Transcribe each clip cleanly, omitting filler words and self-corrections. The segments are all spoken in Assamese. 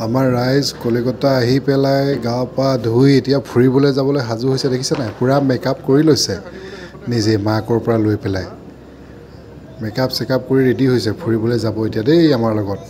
আমাৰ ৰাইজ কলিকতা আহি পেলাই গা পা ধুই এতিয়া ফুৰিবলৈ যাবলৈ সাজু হৈছে দেখিছে নাই পুৰা মেকআপ কৰি লৈছে নিজে মাকৰ পৰা লৈ পেলাই মেকআপ চেকআপ কৰি ৰেডি হৈছে ফুৰিবলৈ যাব এতিয়া দেই আমাৰ লগত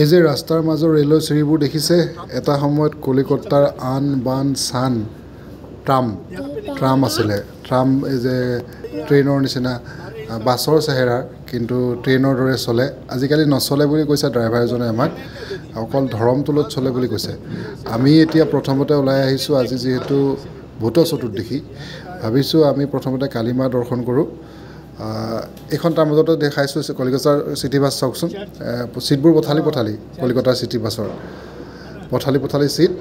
এই যে ৰাস্তাৰ মাজৰ ৰেলৰ চিৰিবোৰ দেখিছে এটা সময়ত কলিকতাৰ আন বান চান ট্ৰাম আছিলে ট্ৰাম এই যে ট্ৰেইনৰ নিচিনা বাছৰ চেহেৰাৰ কিন্তু ট্ৰেইনৰ দৰে চলে আজিকালি নচলে বুলি কৈছে ড্ৰাইভাৰজনে আমাক অকল ধৰমতলত চলে বুলি কৈছে আমি এতিয়া প্ৰথমতে ওলাই আহিছোঁ আজি যিহেতু ভূত চতুৰ্দশী ভাবিছোঁ আমি প্ৰথমতে কালীমা দৰ্শন কৰোঁ এখন তাৰ মাজতে দেখাইছোঁ কলিকতাৰ চিটি বাছ চাওকচোন চিটবোৰ পঠালি কলিকতাৰ চিটি বাছৰ পঠালি চিট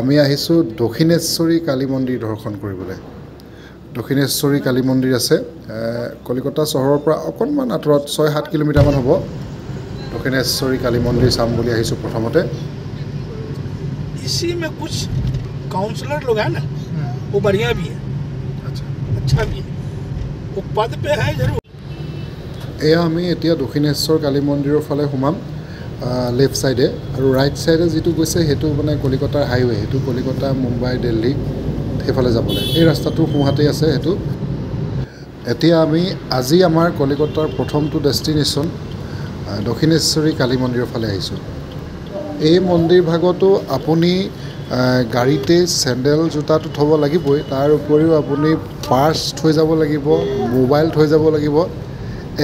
আমি আহিছোঁ দক্ষিণেশ্বৰী কালী মন্দিৰ দৰ্শন কৰিবলৈ দক্ষিণেশ্বৰী কালী মন্দিৰ আছে কলিকতা চহৰৰ পৰা অকণমান আঁতৰত 6-7 কিলোমিটাৰমান হ'ব দক্ষিণেশ্বৰী কালী মন্দিৰ চাম বুলি আহিছোঁ প্ৰথমতে इसी में कुछ काउंसलर लोग हैं ना वो बढ़िया भी है अच्छा भी है वो पद पे है जरूर এয়া আমি এতিয়া দক্ষিণেশ্বৰ কালী মন্দিৰৰ ফালে সোমাম লেফ্ট সাইডে আৰু ৰাইট সাইডে যেটো গৈছে হেতু মানে কলিকতাৰ হাইৱে হেতু কলিকতা মুম্বাই দিল্লী হেফালে যাবলৈ এই ৰাস্তাটো সোঁহাতে আছে হেতু এতিয়া আমি আজি আমাৰ কলিকতাৰ প্ৰথমটো ডেষ্টিনেশ্যন দক্ষিণেশ্বৰী কালী মন্দিৰৰ ফালে আহিছোঁ এই মন্দিৰ ভাগতো আপুনি গাড়ীতে চেণ্ডেল জোতাটো থ'ব লাগিবই তাৰ উপৰিও আপুনি পাৰ্চ থৈ যাব লাগিব মোবাইল থৈ যাব লাগিব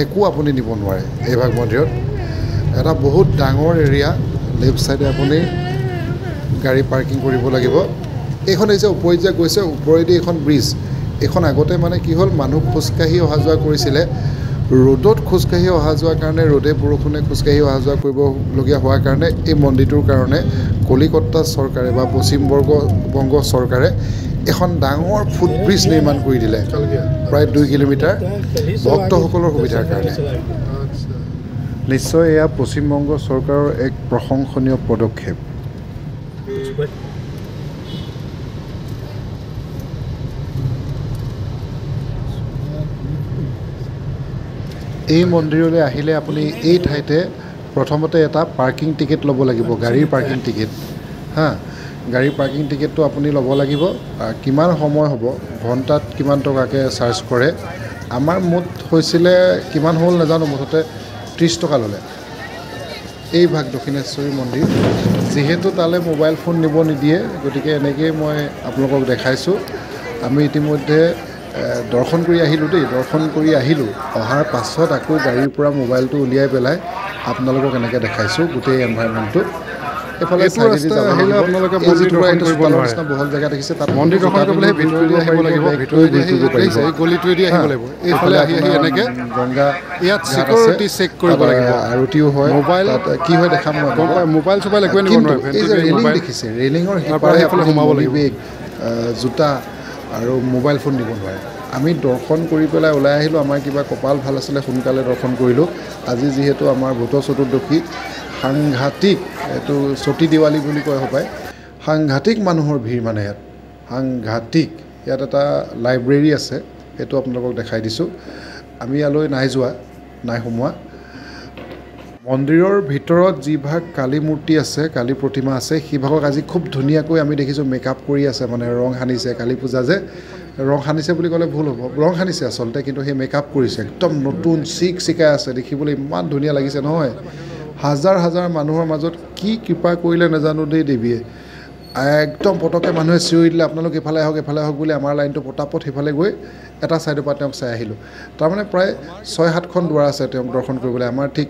একো আপুনি নিব নোৱাৰে এই ভাগ মন্দিৰত এটা বহুত ডাঙৰ এৰিয়া লেফ্ট সাইডে আপুনি গাড়ী পাৰ্কিং কৰিব লাগিব এইখন এই যে ওপৰত যে গৈছে ওপৰেদি এখন ব্ৰিজ এখন আগতে মানে কি হ'ল মানুহ খোজকাঢ়ি অহা যোৱা কৰিছিলে ৰ'দত খোজকাঢ়ি অহা যোৱাৰ কাৰণে ৰ'দে বৰষুণে খোজকাঢ়ি অহা যোৱা কৰিবলগীয়া হোৱাৰ কাৰণে এই মন্দিৰটোৰ কাৰণে কলিকতা চৰকাৰে বা পশ্চিম বংগ চৰকাৰে এখন ডাঙৰ ফুটব্ৰিজ নিৰ্মাণ কৰি দিলে প্ৰায় 2 কিলোমিটাৰ ভক্তসকলৰ সুবিধাৰ কাৰণে নিশ্চয় এয়া পশ্চিম বংগ চৰকাৰৰ এক প্ৰশংসনীয় পদক্ষেপ এই মন্দিৰলৈ আহিলে আপুনি এই ঠাইতে প্ৰথমতে এটা পাৰ্কিং টিকেট ল'ব লাগিব গাড়ীৰ পাৰ্কিং টিকেট হা গাড়ীৰ পাৰ্কিং টিকেটটো আপুনি ল'ব লাগিব কিমান সময় হ'ব ঘণ্টাত কিমান টকাকৈ চাৰ্জ কৰে আমাৰ মুঠ হৈছিলে কিমান হ'ল নাজানো মুঠতে 30 টকা ল'লে এই ভাগ দক্ষিণেশ্বৰী মন্দিৰ যেহেতু তালৈ মোবাইল ফোন নিব নিদিয়ে গতিকে এনেকৈ মই আপোনালোকক দেখাইছোঁ আমি ইতিমধ্যে দৰ্শন কৰি আহিলোঁ দেই দৰ্শন কৰি আহিলোঁ অহাৰ পাছত আকৌ গাড়ীৰ পৰা মোবাইলটো উলিয়াই পেলাই আপোনালোকক এনেকৈ দেখাইছোঁ গোটেই এনভাইৰনমেণ্টটো এফালে চাইডেদি যাব আহিলে আপোনালোকে মন্দিৰ দৰ্শন কৰিব নোৱাৰে বহল জেগা দেখিছে তাত মন্দিৰ দৰ্শন কৰিবলৈ ভিতৰেদি আহিব লাগিব ভিতৰেদি আহিব পাৰিব এই গলিটোৱেদি আহিব লাগিব এইফালে আহি এনেকৈ গংগা ইয়াত সিকিউৰিটি চেক কৰিব লাগিব আৰতিও হয় মোবাইল কি হয় দেখাম মই মোবাইল চোবাইল একোৱে নিব নোৱাৰে এই যে ৰেলিং দেখিছে ৰেলিঙৰ সিপাৰে এইফালে সোমাব লাগিব জোতা আৰু মোবাইল ফোন দিব নোৱাৰে আমি দৰ্শন কৰি পেলাই ওলাই আহিলোঁ আমাৰ কিবা কপাল ভাল আছিলে সোনকালে দৰ্শন কৰিলোঁ আজি যিহেতু আমাৰ ভূত চতুৰ্দশী সাংঘাতিক এইটো চতী দিৱালী বুলি কয় হপায় সাংঘাতিক মানুহৰ ভিৰ মানে ইয়াত সাংঘাতিক ইয়াত এটা লাইব্ৰেৰী আছে সেইটো আপোনালোকক দেখাই দিছোঁ আমি ইয়ালৈ নাই সোমোৱা মন্দিৰৰ ভিতৰত যি ভাগ কালী মূৰ্তি আছে কালী প্ৰতিমা আছে সেই ভাগক আজি খুব ধুনীয়াকৈ আমি দেখিছোঁ মেকআপ কৰি আছে মানে ৰং সানিছে কালী পূজা যে ৰং সানিছে বুলি ক'লে ভুল হ'ব ৰং সানিছে আচলতে কিন্তু সেই মেকআপ কৰিছে একদম নতুন চিকাই আছে দেখিবলৈ ইমান ধুনীয়া লাগিছে নহয় হাজাৰ হাজাৰ মানুহৰ মাজত কি কৃপা কৰিলে নাজানো দেই দেৱীয়ে একদম পটককৈ মানুহে চিঞৰি দিলে আপোনালোক এফালে আহক বুলি আমাৰ লাইনটো পটাপট সিফালে গৈ এটা ছাইডৰ পৰা তেওঁক চাই আহিলোঁ তাৰমানে প্ৰায় 6-7খন দুৱাৰ আছে তেওঁক দৰ্শন কৰিবলৈ আমাৰ ঠিক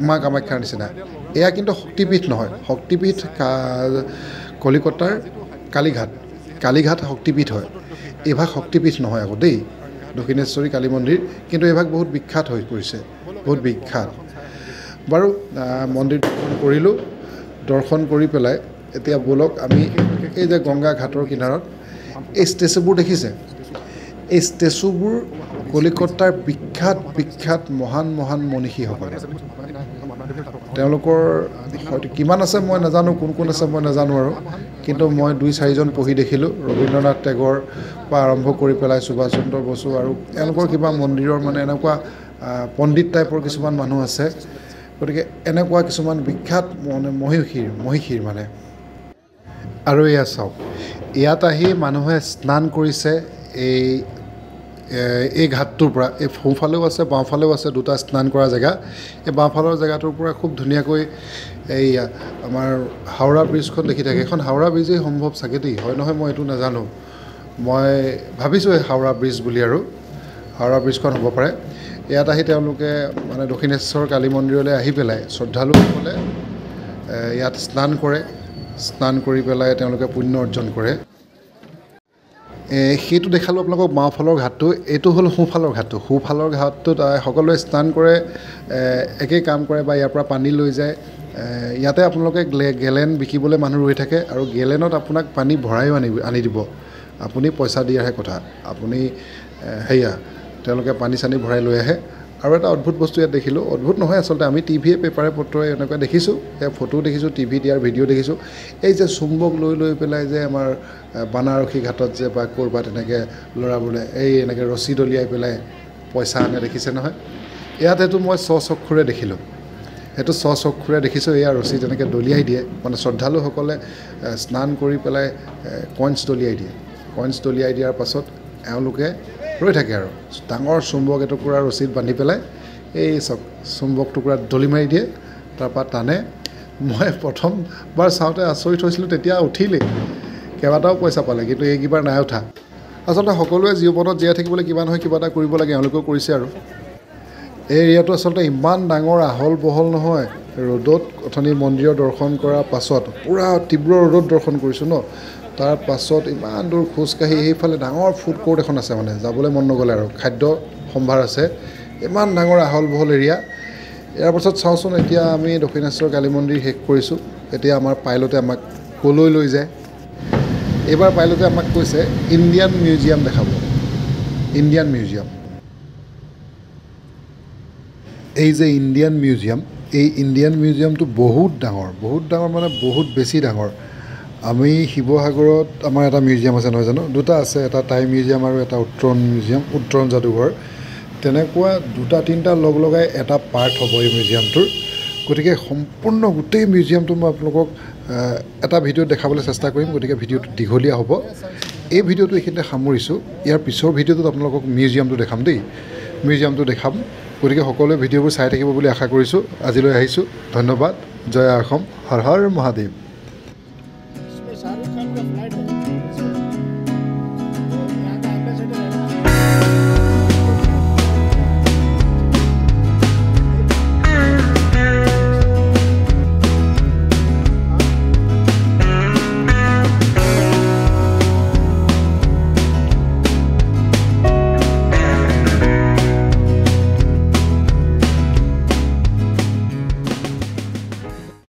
মা কামাখ্যাৰ নিচিনা এয়া কিন্তু শক্তিপীঠ নহয় শক্তিপীঠ কলিকতাৰ কালীঘাট শক্তিপীঠ হয় এইভাগ শক্তিপীঠ নহয় আকৌ দেই দক্ষিণেশ্বৰী কালী মন্দিৰ, কিন্তু এইভাগ বহুত বিখ্যাত হৈ পৰিছে, বহুত বিখ্যাত। বাৰু মন্দিৰ দৰ্শন কৰিলোঁ, দৰ্শন কৰি পেলাই এতিয়া ব'লক আমি এই যে গংগা ঘাটৰ কিনাৰত এই ষ্টেচুবোৰ দেখিছে, এই ষ্টেচুবোৰ কলিকতাৰ বিখ্যাত বিখ্যাত মহান মহান মনীষীসকল। তেওঁলোকৰ হয়তো কিমান আছে মই নাজানো, কোন কোন আছে মই নাজানো আৰু, কিন্তু মই 2-4জন পঢ়ি দেখিলোঁ। ৰবীন্দ্ৰনাথ টেগৰ পৰা আৰম্ভ কৰি পেলাই সুভাষ চন্দ্ৰ বসু আৰু এওঁলোকৰ কিবা মন্দিৰৰ মানে এনেকুৱা পণ্ডিত টাইপৰ কিছুমান মানুহ আছে। গতিকে এনেকুৱা কিছুমান বিখ্যাত মানে মহিষীৰ মানে। আৰু এয়া চাওক, ইয়াত আহি মানুহে স্নান কৰিছে এই ঘাটটোৰ পৰা। এই সোঁফালেও আছে বাওঁফালেও আছে দুটা স্নান কৰা জেগা। এই বাওঁফালৰ জেগাটোৰ পৰা খুব ধুনীয়াকৈ এই আমাৰ হাওৰা ব্ৰিজখন দেখি থাকে। এইখন হাওৰা ব্ৰিজেই সম্ভৱ চাগে দেই, হয় নহয় মই এইটো নাজানো, মই ভাবিছোঁ এই হাওৰা ব্ৰিজ বুলি, আৰু হাওৰা ব্ৰিজখন হ'ব পাৰে। ইয়াত আহি তেওঁলোকে মানে দক্ষিণেশ্বৰ কালী মন্দিৰলৈ আহি পেলাই শ্ৰদ্ধালুসকলে ইয়াত স্নান কৰে, স্নান কৰি পেলাই তেওঁলোকে পুণ্য অৰ্জন কৰে। সেইটো দেখালোঁ আপোনালোকক বাওঁফালৰ ঘাটটো। এইটো হ'ল সোঁফালৰ ঘাটটো। সোঁফালৰ ঘাটটোত সকলোৱে স্নান কৰে, একেই কাম কৰে বা ইয়াৰ পৰা পানী লৈ যায়। ইয়াতে আপোনালোকে গেলেন বিকিবলৈ মানুহ ৰৈ থাকে, আৰু গেলেনত আপোনাক পানী ভৰাইও আনি দিব, আপুনি পইচা দিয়াৰহে কথা। আপুনি তেওঁলোকে পানী চানী ভৰাই লৈ আহে। আৰু এটা অদ্ভুত বস্তু ইয়াত দেখিলোঁ, অদ্ভুত নহয় আচলতে, আমি টিভিয়ে পেপাৰে পত্ৰই এনেকুৱা দেখিছোঁ, ফটো দেখিছোঁ, টিভিত ইয়াৰ ভিডিঅ' দেখিছোঁ। এই যে চুম্বক লৈ পেলাই যে আমাৰ বানাৰসী ঘাটত যে বা ক'ৰবাত এনেকৈ ল'ৰাবোৰে এনেকৈ ৰছী দলিয়াই পেলাই পইচা আনে, দেখিছে নহয়? ইয়াত সেইটো মই স্বচক্ষুৰে দেখিলোঁ, সেইটো স্বচক্ষুৰে দেখিছোঁ। এয়া ৰছী তেনেকৈ দলিয়াই দিয়ে, মানে শ্ৰদ্ধালুসকলে স্নান কৰি পেলাই কইনছ দলিয়াই দিয়ে। কইনছ দলিয়াই দিয়াৰ পাছত এওঁলোকে ৰৈ থাকে, আৰু ডাঙৰ চুম্বক এটুকুৰা ৰছীত বান্ধি পেলাই এই চুম্বক টুকুৰাত দলি মাৰি দিয়ে, তাৰপৰা টানে। মই প্ৰথমবাৰ চাওঁতে আচৰিত হৈছিলোঁ, তেতিয়া উঠিলেই, কেইবাটাও পইচা পালে, কিন্তু এইকেইবাৰ নাই উঠা। আচলতে সকলোৱে জীৱনত জীয়াই থাকিবলৈ কিবা নহয় কিবা এটা কৰিব লাগে, এওঁলোকেও কৰিছে। আৰু এই এৰিয়াটো আচলতে ইমান ডাঙৰ আহল বহল নহয়। ৰ'দত অথনি মন্দিৰৰ দৰ্শন কৰাৰ পাছত পূৰা তীব্ৰ ৰ'দত দৰ্শন কৰিছোঁ ন, তাৰ পাছত ইমান দূৰ খোজকাঢ়ি সেইফালে ডাঙৰ ফুড কোৰ্ট এখন আছে, মানে যাবলৈ মন নগ'লে, আৰু খাদ্য সম্ভাৰ আছে। ইমান ডাঙৰ আহল বহল এৰিয়া। ইয়াৰ পাছত চাওঁচোন, এতিয়া আমি দক্ষিণেশ্বৰ কালী মন্দিৰ শেষ কৰিছোঁ। এতিয়া আমাৰ পাইলটে আমাক ক'লৈ লৈ যায়। এইবাৰ পাইলটে আমাক কৈছে ইণ্ডিয়ান মিউজিয়াম দেখাব, ইণ্ডিয়ান মিউজিয়াম। এই যে ইণ্ডিয়ান মিউজিয়াম, এই ইণ্ডিয়ান মিউজিয়ামটো বহুত ডাঙৰ মানে বহুত বেছি ডাঙৰ। আমি শিৱসাগৰত আমাৰ এটা মিউজিয়াম আছে নহয় জানো, দুটা আছে, এটা টাই মিউজিয়াম আৰু এটা উত্তৰণ মিউজিয়াম, উত্তৰণ যাদুঘৰ। তেনেকুৱা 2-3টা লগাই এটা পাৰ্ট হ'ব এই মিউজিয়ামটোৰ। গতিকে সম্পূৰ্ণ গোটেই মিউজিয়ামটো মই আপোনালোকক এটা ভিডিঅ'ত দেখাবলৈ চেষ্টা কৰিম, গতিকে ভিডিঅ'টো দীঘলীয়া হ'ব। এই ভিডিঅ'টো এইখিনিতে সামৰিছোঁ। ইয়াৰ পিছৰ ভিডিঅ'টোত আপোনালোকক মিউজিয়ামটো দেখাম দেই, মিউজিয়ামটো দেখাম। গতিকে সকলোৱে ভিডিঅ'বোৰ চাই থাকিব বুলি আশা কৰিছোঁ। আজিলৈ আহিছোঁ, ধন্যবাদ। জয় অসম, হৰ হৰ মহাদেৱ।